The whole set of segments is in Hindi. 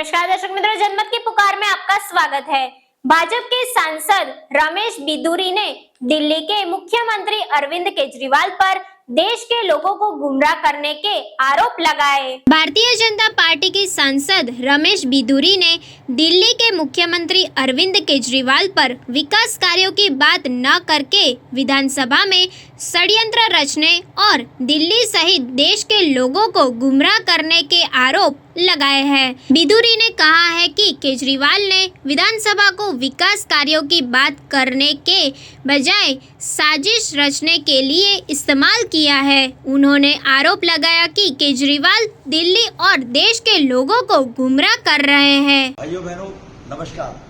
नमस्कार दर्शक मित्रों, जनमत की पुकार में आपका स्वागत है। भाजपा के सांसद रमेश बिधूरी ने दिल्ली के मुख्यमंत्री अरविंद केजरीवाल पर देश के लोगों को गुमराह करने के आरोप लगाए। भारतीय जनता पार्टी के सांसद रमेश बिधूरी ने दिल्ली के मुख्यमंत्री अरविंद केजरीवाल पर विकास कार्यों की बात न करके विधानसभा में षड्यंत्र रचने और दिल्ली सहित देश के लोगों को गुमराह करने के आरोप लगाए हैं। बिधूरी ने कहा है कि केजरीवाल ने विधानसभा को विकास कार्यों की बात करने के बजाय साजिश रचने के लिए इस्तेमाल किया है। उन्होंने आरोप लगाया कि केजरीवाल दिल्ली और देश के लोगों को गुमराह कर रहे हैं। भाइयों बहनों नमस्कार।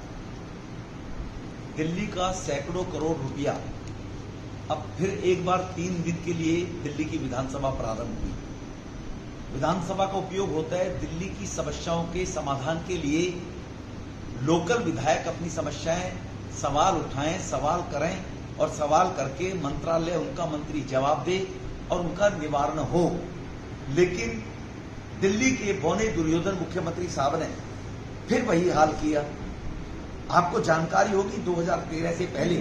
दिल्ली का सैकड़ों करोड़ रुपया अब फिर एक बार 3 दिन के लिए दिल्ली की विधानसभा प्रारंभ हुई। विधानसभा का उपयोग होता है दिल्ली की समस्याओं के समाधान के लिए। लोकल विधायक अपनी समस्याएं सवाल उठाएं, सवाल करें और सवाल करके मंत्रालय उनका मंत्री जवाब दे और उनका निवारण हो। लेकिन दिल्ली के बौने दुर्योधन मुख्यमंत्री साहब ने फिर वही हाल किया। आपको जानकारी होगी 2013 से पहले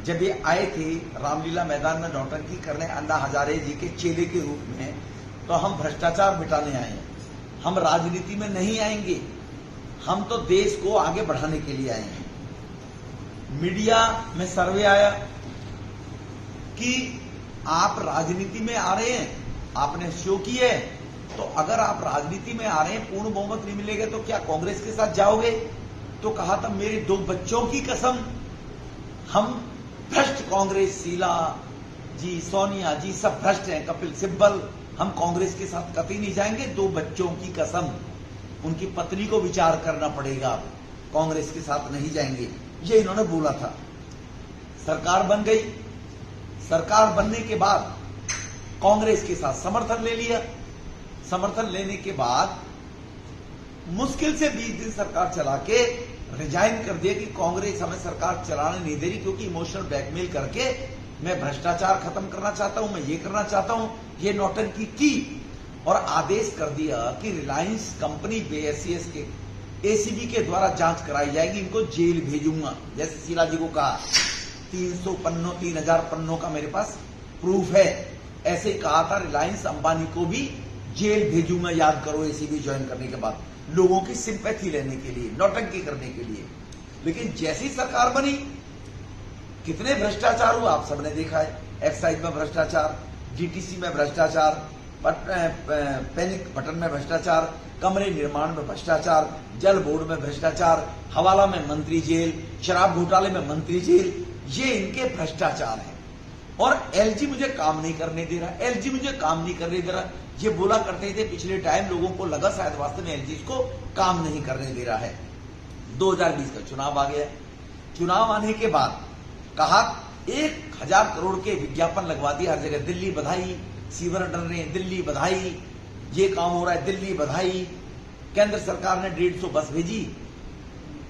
जब ये आए थे रामलीला मैदान में नौटंकी करने अन्ना हजारे जी के चेले के रूप में, तो हम भ्रष्टाचार मिटाने आए हैं, हम राजनीति में नहीं आएंगे, हम तो देश को आगे बढ़ाने के लिए आए हैं। मीडिया में सर्वे आया कि आप राजनीति में आ रहे हैं, आपने शो किए, तो अगर आप राजनीति में आ रहे हैं, पूर्ण बहुमत नहीं मिलेगा तो क्या कांग्रेस के साथ जाओगे? तो कहा था मेरे 2 बच्चों की कसम, हम भ्रष्ट कांग्रेस, शीला जी, सोनिया जी सब भ्रष्ट हैं, कपिल सिब्बल, हम कांग्रेस के साथ कतई नहीं जाएंगे, 2 बच्चों की कसम, उनकी पत्नी को विचार करना पड़ेगा, कांग्रेस के साथ नहीं जाएंगे, ये इन्होंने बोला था। सरकार बन गई। सरकार बनने के बाद कांग्रेस के साथ समर्थन ले लिया। समर्थन लेने के बाद मुश्किल से 20 दिन सरकार चला के रिजाइन कर दिया कि कांग्रेस हमें सरकार चलाने नहीं दे रही, क्योंकि इमोशनल ब्लैकमेल करके मैं भ्रष्टाचार खत्म करना चाहता हूं, मैं ये करना चाहता हूं, ये नौटंकी की और आदेश कर दिया कि रिलायंस कंपनी पे एससीएस के एसीबी के द्वारा जांच कराई जाएगी, इनको जेल भेजूंगा। जैसे शीला जी को कहा 300 पन्नों 3000 पन्नों का मेरे पास प्रूफ है, ऐसे कहा था रिलायंस अंबानी को भी जेल भेजूंगा, याद करो, एसीबी ज्वाइन करने के बाद, लोगों की सिंपैथी लेने के लिए, नौटंकी करने के लिए। लेकिन जैसी सरकार बनी, कितने भ्रष्टाचार हुआ आप सबने देखा है। एक्साइज में भ्रष्टाचार, जीटीसी में भ्रष्टाचार, पैनिक बटन में भ्रष्टाचार, कमरे निर्माण में भ्रष्टाचार, जल बोर्ड में भ्रष्टाचार, हवाला में मंत्री जेल, शराब घोटाले में मंत्री जेल, ये इनके भ्रष्टाचार हैं। और एलजी मुझे काम नहीं करने दे रहा, एलजी मुझे काम नहीं करने दे रहा, ये बोला करते थे पिछले टाइम, लोगों को लगा शायद वास्तव में एलजी को काम नहीं करने दे रहा है। 2020 का चुनाव आ गया। चुनाव आने के बाद कहा 1000 करोड़ के विज्ञापन लगवा दिया हर जगह, दिल्ली बधाई, सीवर डर रहे हैं, दिल्ली बधाई, ये काम हो रहा है, दिल्ली बधाई। केंद्र सरकार ने 150 बस भेजी,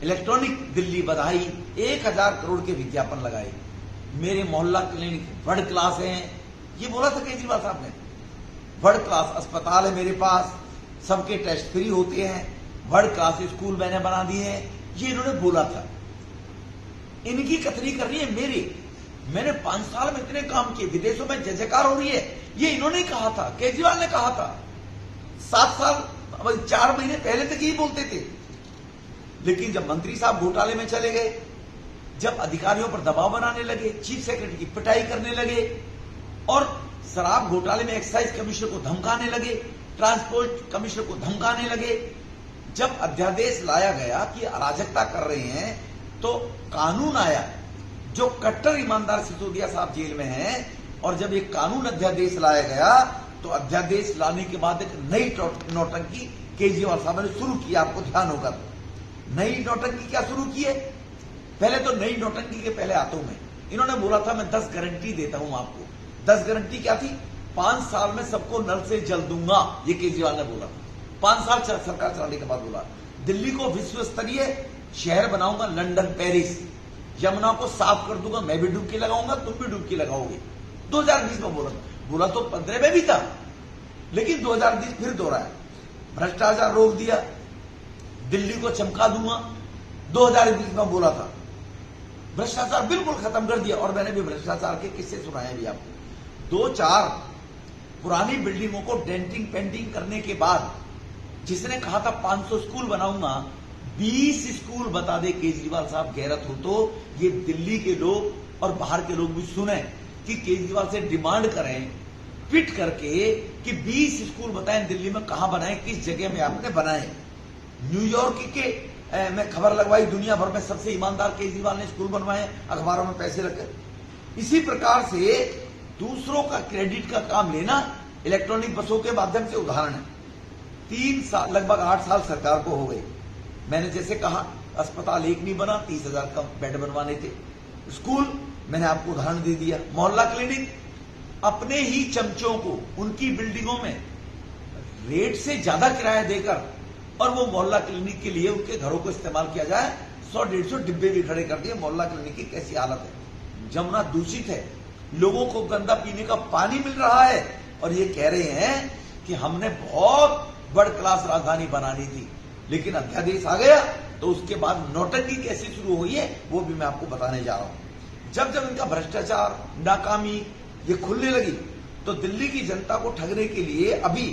इलेक्ट्रॉनिक दिल्ली बधाई, 1000 करोड़ के विज्ञापन लगाए। मेरे मोहल्ला क्लिनिक वर्ल्ड क्लास है, ये बोला था केजरीवाल साहब ने, वर्ल्ड क्लास अस्पताल है मेरे पास, सबके टेस्ट फ्री होते हैं, वर्ल्ड क्लास स्कूल मैंने बना दिए हैं, ये इन्होंने बोला था। इनकी कथनी कर रही है मेरी, मैंने 5 साल में इतने काम किए, विदेशों में जय जयकार हो रही है, ये इन्होंने कहा था, केजरीवाल ने कहा था। 7 साल 4 महीने पहले तक यही बोलते थे। लेकिन जब मंत्री साहब घोटाले में चले गए, जब अधिकारियों पर दबाव बनाने लगे, चीफ सेक्रेटरी की पिटाई करने लगे और शराब घोटाले में एक्साइज कमिश्नर को धमकाने लगे, ट्रांसपोर्ट कमिश्नर को धमकाने लगे, जब अध्यादेश लाया गया कि अराजकता कर रहे हैं, तो कानून आया, जो कट्टर ईमानदार सिसोदिया साहब जेल में हैं, और जब एक कानून अध्यादेश लाया गया, तो अध्यादेश लाने के बाद एक नई नौटंकी केजरीवाल साहब ने शुरू की। आपको ध्यान होगा, नई नौटंकी क्या शुरू की है? पहले तो नई नौटंकी के पहले आता हूं मैं, इन्होंने बोला था मैं 10 गारंटी देता हूं आपको। 10 गारंटी क्या थी? 5 साल में सबको नल से जल दूंगा, ये केजरीवाल ने बोला। 5 साल सरकार चलाने के बाद बोला दिल्ली को विश्व स्तरीय शहर बनाऊंगा, लंदन, पेरिस, यमुना को साफ कर दूंगा, मैं भी डुबकी लगाऊंगा, तुम भी डुबकी लगाओगे। 2020 में बोला तो 15 में भी था, लेकिन 2020 फिर दोहराया। भ्रष्टाचार रोक दिया, दिल्ली को चमका दूंगा, 2020 में बोला था। भ्रष्टाचार बिल्कुल खत्म कर दिया, और मैंने भी भ्रष्टाचार के किस्से सुनाए भी आपको। 2-4 पुरानी बिल्डिंगों को डेंटिंग पेंटिंग करने के बाद जिसने कहा था 500 स्कूल बनाऊंगा, 20 स्कूल बता दे केजरीवाल साहब, गैरत हो तो ये दिल्ली के लोग और बाहर के लोग भी सुने कि केजरीवाल से डिमांड करें ट्वीट करके कि 20 स्कूल बताएं दिल्ली में कहां बनाए, किस जगह में आपने बनाए। न्यूयॉर्क के में खबर लगवाई, दुनिया भर में सबसे ईमानदार केजरीवाल ने स्कूल बनवाए, अखबारों में पैसे रखे। इसी प्रकार से दूसरों का क्रेडिट का काम लेना इलेक्ट्रॉनिक बसों के माध्यम से उदाहरण है। 3 साल, लगभग 8 साल सरकार को हो गए। मैंने जैसे कहा, अस्पताल एक नहीं बना, 30,000 का बेड बनवाने थे। स्कूल मैंने आपको उदाहरण दे दिया। मोहल्ला क्लिनिक अपने ही चमचों को उनकी बिल्डिंगों में रेट से ज्यादा किराया देकर और वो मोहल्ला क्लिनिक के लिए उनके घरों को इस्तेमाल किया जाए, 100-150 डिब्बे भी खड़े कर दिए। मोहल्ला क्लिनिक की कैसी हालत है। जमुना दूषित है, लोगों को गंदा पीने का पानी मिल रहा है, और ये कह रहे हैं कि हमने बहुत वर्ल्ड क्लास राजधानी बनानी थी, लेकिन अध्यादेश आ गया तो उसके बाद नौटंकी कैसे शुरू हुई है वो भी मैं आपको बताने जा रहा हूं। जब जब इनका भ्रष्टाचार, नाकामी ये खुलने लगी, तो दिल्ली की जनता को ठगने के लिए अभी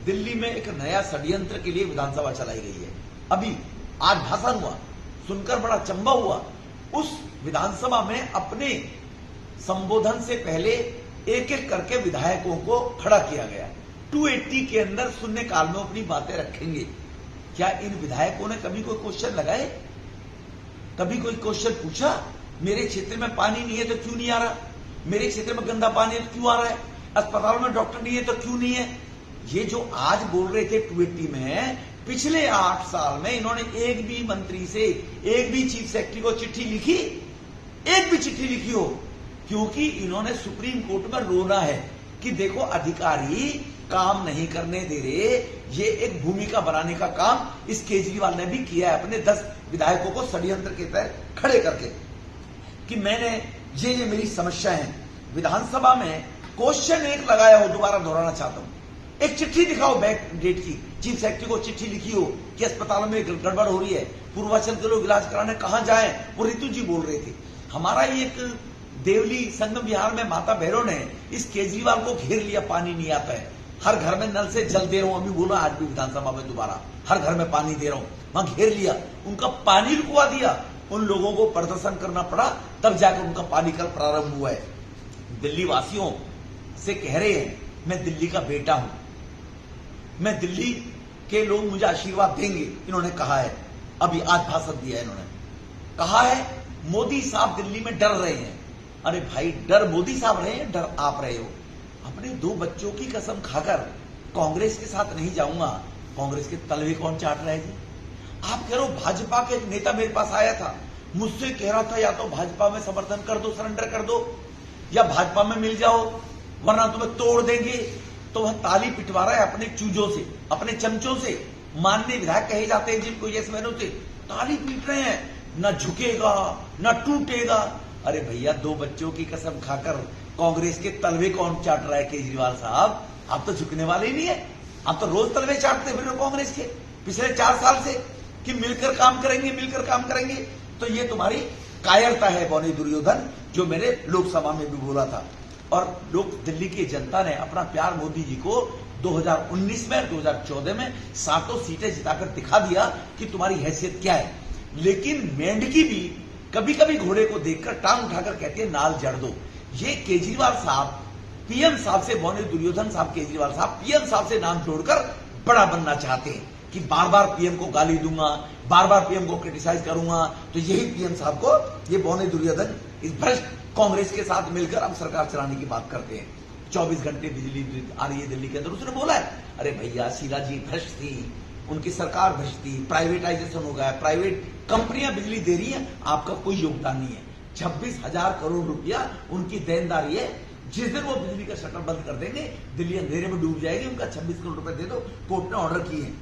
दिल्ली में एक नया षड्यंत्र के लिए विधानसभा चलाई गई है। अभी आज भाषण हुआ, सुनकर बड़ा चंबा हुआ। उस विधानसभा में अपने संबोधन से पहले एक एक करके विधायकों को खड़ा किया गया। 280 के अंदर शून्य काल में अपनी बातें रखेंगे। क्या इन विधायकों ने कभी कोई क्वेश्चन लगाए? कभी कोई क्वेश्चन पूछा? मेरे क्षेत्र में पानी नहीं है तो क्यों नहीं आ रहा? मेरे क्षेत्र में गंदा पानी है तो क्यों आ रहा है? अस्पतालों में डॉक्टर नहीं है तो क्यों नहीं है? ये जो आज बोल रहे थे 280 में, पिछले 8 साल में इन्होंने एक भी मंत्री से, एक भी चीफ सेक्रेटरी को चिट्ठी लिखी? एक भी चिट्ठी लिखी हो? क्योंकि इन्होंने सुप्रीम कोर्ट में रोना है कि देखो अधिकारी काम नहीं करने दे रहे। ये एक भूमिका बनाने का काम इस केजरीवाल ने भी किया है, अपने 10 विधायकों को षड्यंत्र के तहत खड़े करके, कि मैंने ये मेरी समस्या है। विधानसभा में क्वेश्चन एक लगाया हो, दोबारा दोहराना चाहता हूं, एक चिट्ठी दिखाओ बैक डेट की, चीफ सेक्रेटरी को चिट्ठी लिखी हो कि अस्पतालों में गड़बड़ हो रही है, पूर्वांचल के लोग इलाज कराने कहां जाएं? वो रितु जी बोल रहे थे। हमारा एक देवली संगम विहार में माता भैरव ने इस केजरीवाल को घेर लिया, पानी नहीं आता है, हर घर में नल से जल दे रहा हूं, अभी बोला आज भी विधानसभा में दोबारा, हर घर में पानी दे रहा हूं, वहां घेर लिया, उनका पानी रुकवा दिया। उन लोगों को प्रदर्शन करना पड़ा, तब जाकर उनका पानी कल प्रारंभ हुआ है। दिल्ली वासियों से कह रहे हैं, मैं दिल्ली का बेटा हूं, मैं दिल्ली के लोग मुझे आशीर्वाद देंगे, इन्होंने कहा है। अभी आज भाषण दिया इन्होंने, कहा है मोदी साहब दिल्ली में डर रहे हैं। अरे भाई, डर मोदी साहब रहे हैं, डर आप रहे हो। अपने 2 बच्चों की कसम खाकर कांग्रेस के साथ नहीं जाऊंगा। कांग्रेस के तलवे कौन चाट रहे थे? आप कह रहे हो भाजपा के एक नेता मेरे पास आया था, मुझसे कह रहा था या तो भाजपा में समर्थन कर दो, सरेंडर कर दो, या भाजपा में मिल जाओ वरना तुम्हें तोड़ देंगे। तो वह ताली पिटवा रहा है अपने चूजों से, अपने चमचों से। माननीय विधायक कहे जाते हैं जिनको यशमैनों से, ताली पीट रहे हैं, न झुकेगा न टूटेगा। अरे भैया, 2 बच्चों की कसम खाकर कांग्रेस के तलवे कौन चाट रहा है? केजरीवाल साहब, आप तो झुकने वाले ही नहीं है। आप तो रोज तलवे चाटते फिर कांग्रेस के पिछले 4 साल से, कि मिलकर काम करेंगे, मिलकर काम करेंगे। तो ये तुम्हारी कायरता है बौने दुर्योधन, जो मैंने लोकसभा में भी बोला था। और लोग, दिल्ली की जनता ने अपना प्यार मोदी जी को 2019 में और 2014 में 7 सीटें जिताकर दिखा दिया कि तुम्हारी हैसियत क्या है। लेकिन मेंढकी भी कभी कभी घोड़े को देखकर टांग उठाकर कहती है नाल जड़ दो। ये केजरीवाल साहब पीएम साहब से, बौने दुर्योधन साहब केजरीवाल साहब पीएम साहब से नाम जोड़कर बड़ा बनना चाहते हैं कि बार बार पीएम को गाली दूंगा, बार बार पीएम को क्रिटिसाइज करूंगा। तो यही पीएम साहब को, ये बौने दुर्योधन इस भ्रष्ट कांग्रेस के साथ मिलकर अब सरकार चलाने की बात करते हैं। 24 घंटे बिजली आ रही है दिल्ली के अंदर, उसने बोला है। अरे भैया, शीला जी भ्रष्ट थी, उनकी सरकार भ्रष्ट थी, प्राइवेटाइजेशन हो गया, प्राइवेट कंपनियां बिजली दे रही है, आपका कोई योगदान नहीं है। 26,000 करोड़ रुपया उनकी देनदारी है। जिस दिन वो बिजली का शटर बंद कर देंगे, दिल्ली अंधेरे में डूब जाएगी। उनका 26 करोड़ रुपए दे दो, कोर्ट ने ऑर्डर किए हैं।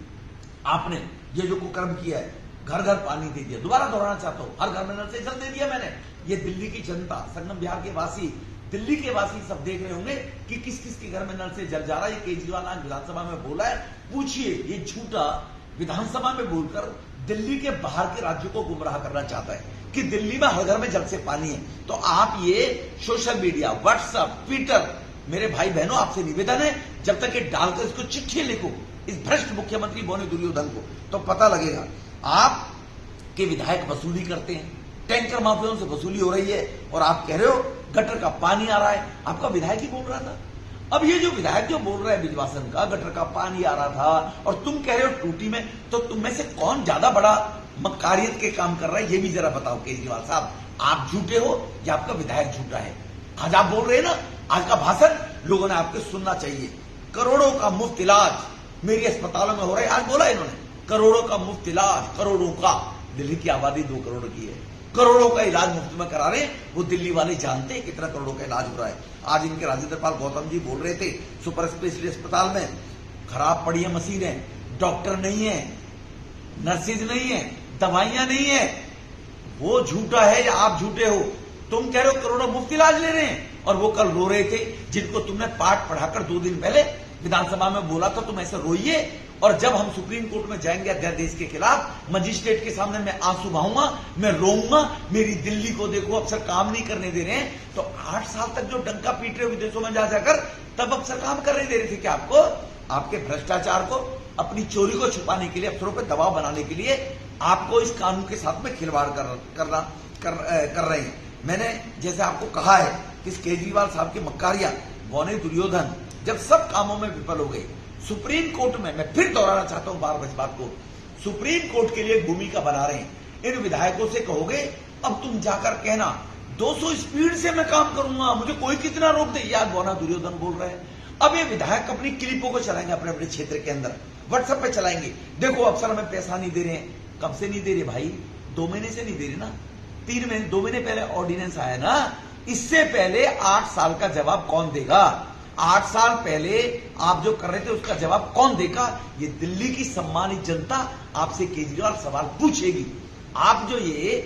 आपने ये जो कुकर्म किया है, घर घर पानी दे दिया। दोबारा दोहराना चाहता हूं, हर घर में नल से जल दे दिया मैंने। ये दिल्ली की जनता, संगम विहार के वासी, दिल्ली के वासी सब देख रहे होंगे कि किस किस के घर में नल से जल जा रहा है। ये केजरीवाल आज विधानसभा में बोला है, पूछिए। ये झूठा विधानसभा में बोलकर दिल्ली के बाहर के राज्यों को गुमराह करना चाहता है कि दिल्ली में हर घर में जल से पानी है। तो आप ये सोशल मीडिया, व्हाट्सएप, ट्विटर, मेरे भाई बहनों आपसे निवेदन है, जब तक ये डालकर इसको चिट्ठी लिखो इस भ्रष्ट मुख्यमंत्री बौने दुर्योधन को, तो पता लगेगा। आप के विधायक वसूली करते हैं, टैंकर माफियाओं से वसूली हो रही है, और आप कह रहे हो गटर का पानी आ रहा है। आपका विधायक ही बोल रहा था। अब ये जो विधायक जो बोल रहा है बिजवासन का गटर का पानी आ रहा था, और तुम कह रहे हो टूटी में, तो तुम में से कौन ज्यादा बड़ा मकारियत के काम कर रहा है, ये भी जरा बताओ केजरीवाल साहब। आप झूठे हो या आपका विधायक झूठा है? आज आप बोल रहे हैं ना, आज का भाषण लोगों ने आपके सुनना चाहिए। करोड़ों का मुफ्त इलाज मेरी अस्पतालों में हो रहा है, आज बोला इन्होंने, करोड़ों का मुफ्त इलाज, करोड़ों का। दिल्ली की आबादी 2 करोड़ की है, करोड़ों का इलाज मुफ्त में करा रहे हैं। वो दिल्ली वाले जानते हैं कितना करोड़ों का इलाज हो रहा है। आज इनके राजेंद्र पाल गौतम जी बोल रहे थे, सुपर स्पेशलिस्ट अस्पताल में खराब पड़ी है मशीनें, डॉक्टर नहीं है, नर्सेज नहीं है, दवाइयां नहीं है। वो झूठा है या आप झूठे हो? तुम कह रहे हो करोड़ों मुफ्त इलाज ले रहे हैं, और वो कल रो रहे थे जिनको तुमने पाठ पढ़ाकर 2 दिन पहले विधानसभा में बोला था तुम ऐसे रोइए, और जब हम सुप्रीम कोर्ट में जाएंगे अध्यादेश के खिलाफ, मजिस्ट्रेट के सामने मैं आंसू बहाऊंगा, मैं रोऊंगा, मेरी दिल्ली को देखो अफसर काम नहीं करने दे रहे हैं। तो 8 साल तक जो डंका पीट रहे हो विदेशों में जा जाकर, तब अफसर काम करने दे रहे थे कि आपको, आपके भ्रष्टाचार को, अपनी चोरी को छुपाने के लिए, अफसरों पर दबाव बनाने के लिए आपको इस कानून के साथ में खिलवाड़ कर रहे हैं। मैंने जैसे आपको कहा है कि इस केजरीवाल साहब की मक्कारियां, बौने दुर्योधन जब सब कामों में विफल हो गई, सुप्रीम कोर्ट में, मैं फिर दोहराना चाहता हूं बार बार इस बात को, सुप्रीम कोर्ट के लिए भूमिका बना रहे हैं। इन विधायकों से कहोगे अब तुम जाकर कहना 200 स्पीड से मैं काम करूंगा, मुझे कोई कितना रोक दे, याद बौना दुर्योधन बोल रहे हैं। अब ये विधायक अपनी क्लिपों को चलाएंगे अपने अपने क्षेत्र के अंदर, व्हाट्सएप पे चलाएंगे, देखो अफसर हमें पैसा नहीं दे रहे हैं। कब से नहीं दे रहे भाई? 2 महीने से नहीं दे रहे ना, 3 महीने, 2 महीने पहले ऑर्डिनेंस आया ना। इससे पहले 8 साल का जवाब कौन देगा? 8 साल पहले आप जो कर रहे थे उसका जवाब कौन देगा? ये दिल्ली की सम्मानित जनता आपसे केजरीवाल सवाल पूछेगी। आप जो ये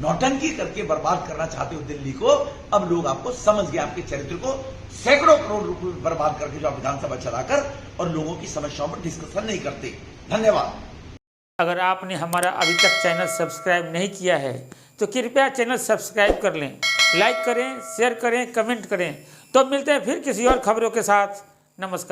नौटंकी करके बर्बाद करना चाहते हो दिल्ली को, अब लोग आपको समझ गए, आपके चरित्र को। सैकड़ों करोड़ रुपए बर्बाद करके जो आप विधानसभा चलाकर और लोगों की समस्याओं पर डिस्कशन नहीं करते। धन्यवाद। अगर आपने हमारा अभी तक चैनल सब्सक्राइब नहीं किया है तो कृपया चैनल सब्सक्राइब कर लें, लाइक करें, शेयर करें, कमेंट करें। तो मिलते हैं फिर किसी और खबरों के साथ। नमस्कार।